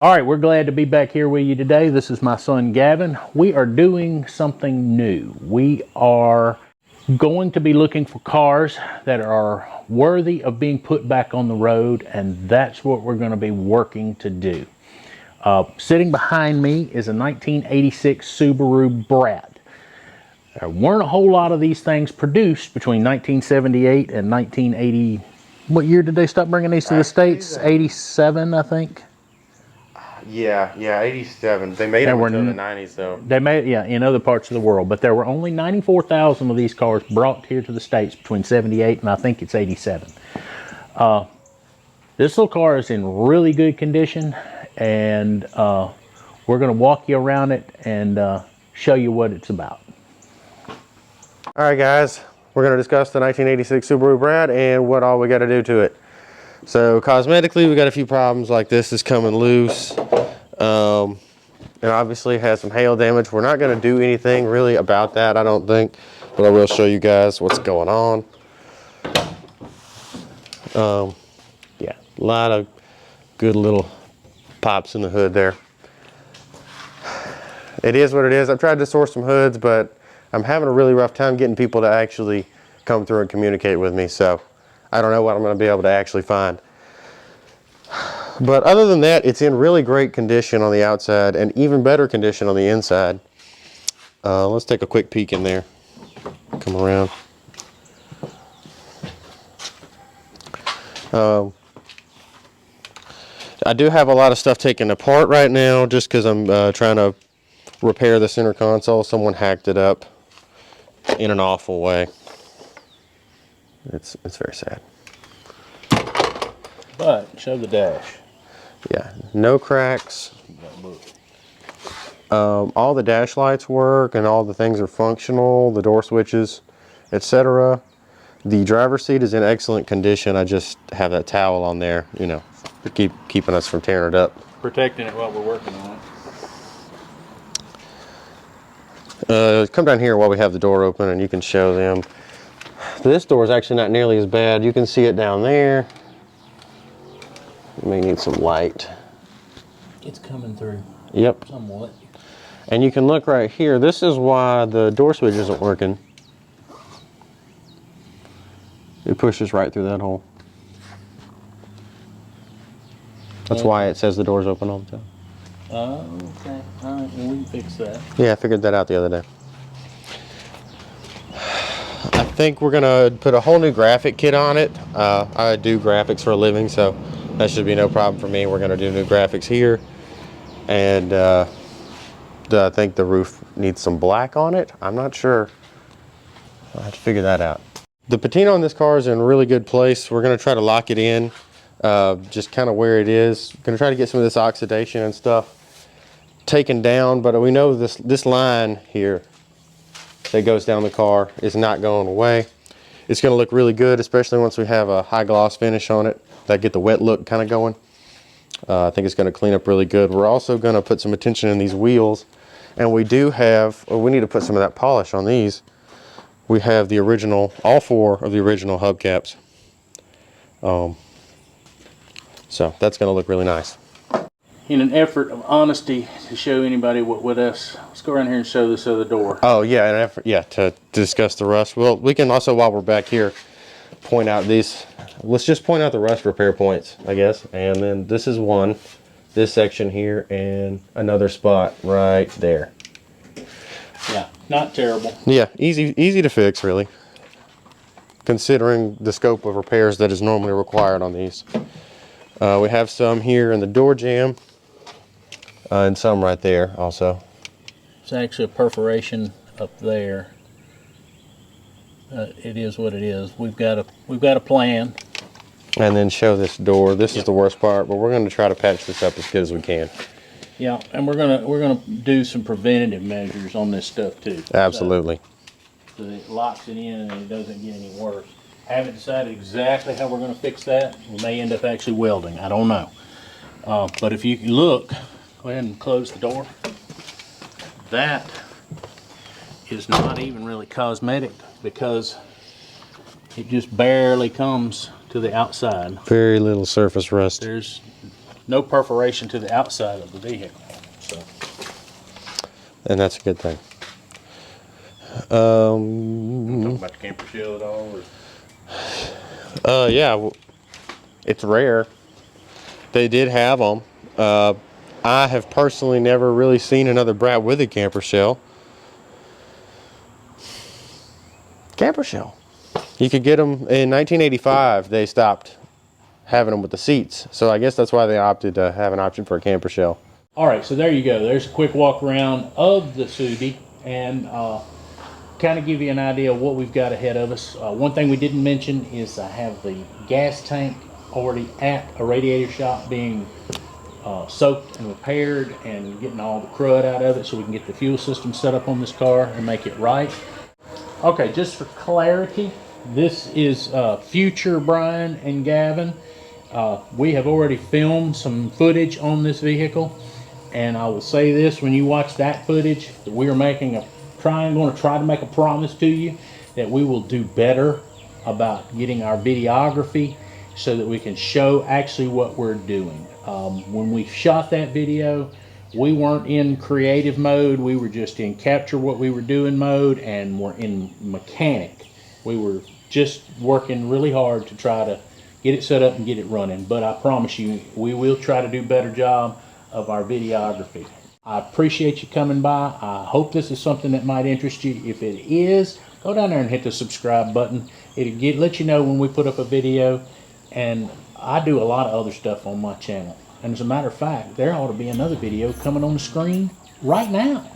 All right, we're glad to be back here with you today. This is my son Gavin. We are doing something new. We are going to be looking for cars that are worthy of being put back on the road, and that's what we're going to be working to do. Sitting behind me is a 1986 Subaru BRAT. There weren't a whole lot of these things produced between 1978 and 1980. What year did they stop bringing these to the States? 87, I think. Yeah, 87. They made them until the 90s, though. They made, yeah, in other parts of the world, but there were only 94,000 of these cars brought here to the States between 78 and I think it's 87. This little car is in really good condition, and we're going to walk you around it and show you what it's about. All right, guys, we're going to discuss the 1986 Subaru BRAT and what all we got to do to it. So cosmetically, we got a few problems, like this is coming loose. And obviously it has some hail damage. We're not going to do anything really about that, I don't think, but I will show you guys what's going on. Yeah, a lot of good little pops in the hood there. It is what it is. I've tried to source some hoods, but I'm having a really rough time getting people to actually come through and communicate with me, so I don't know what I'm going to be able to actually find. But other than that, it's in really great condition on the outside and even better condition on the inside. Let's take a quick peek in there. Come around. I do have a lot of stuff taken apart right now just because I'm trying to repair the center console. Someone hacked it up in an awful way. It's very sad. But show the dash. Yeah, no cracks. All the dash lights work and all the things are functional, the door switches, etc. The driver's seat is in excellent condition. I just have that towel on there, you know, to keeping us from tearing it up. Protecting it while we're working on it. Come down here while we have the door open and you can show them. This door is actually not nearly as bad. You can see it down there. May need some light. It's coming through. Yep. Somewhat. And you can look right here. This is why the door switch isn't working. It pushes right through that hole. That's why it says the door's open all the time. Oh, okay. All right, well, we can fix that. Yeah, I figured that out the other day. I think we're gonna put a whole new graphic kit on it. I do graphics for a living, so that should be no problem for me. We're gonna do new graphics here. And I think the roof needs some black on it. I'm not sure. I'll have to figure that out. The patina on this car is in a really good place. We're gonna try to lock it in, just kind of where it is. Gonna try to get some of this oxidation and stuff taken down, but we know this line here that goes down the car is not going away. It's gonna look really good, especially once we have a high gloss finish on it that get the wet look kind of going. I think it's gonna clean up really good. We're also gonna put some attention in these wheels, and we do have, we need to put some of that polish on these. We have the original, all 4 of the original hubcaps. So that's gonna look really nice. In an effort of honesty to show anybody what with us, let's go around here and show this other door. Oh yeah, an effort, yeah, to discuss the rust. Well, we can also, while we're back here, point out these. Let's just point out the rust repair points, I guess. And then this is one, this section here, and another spot right there. Yeah, not terrible. Yeah, easy to fix, really, considering the scope of repairs that is normally required on these. We have some here in the door jamb, and some right there also. It's actually a perforation up there. It is what it is. We've got a plan. And then show this door. This is the worst part, but we're going to try to patch this up as good as we can. Yeah, and we're gonna do some preventative measures on this stuff too. Absolutely. So that it locks it in and it doesn't get any worse. Haven't decided exactly how we're going to fix that. We may end up actually welding. I don't know. But if you look, go ahead and close the door. That is not even really cosmetic because it just barely comes to the outside. Very little surface rust. There's no perforation to the outside of the vehicle. So, and that's a good thing. talk about the camper shell at all? Or? Yeah, it's rare. They did have them. I have personally never really seen another Brat with a camper shell. Camper shell. You could get them in 1985. They stopped having them with the seats, so I guess that's why they opted to have an option for a camper shell. All right, so there you go. There's a quick walk around of the Subi, and kind of give you an idea of what we've got ahead of us. One thing we didn't mention is I have the gas tank already at a radiator shop being soaked and repaired and getting all the crud out of it so we can get the fuel system set up on this car and make it right. Okay, just for clarity, this is future Brian and Gavin. We have already filmed some footage on this vehicle, and I will say this: when you watch that footage, we are making a going to try to make a promise to you that we will do better about getting our videography so that we can show actually what we're doing. When we shot that video, we weren't in creative mode. We were just in capture what we were doing mode, and we're in mechanic. We were just working really hard to try to get it set up and get it running. But I promise you, we will try to do a better job of our videography. I appreciate you coming by. I hope this is something that might interest you. If it is, go down there and hit the subscribe button. It'll let you know when we put up a video. And I do a lot of other stuff on my channel. And as a matter of fact, there ought to be another video coming on the screen right now.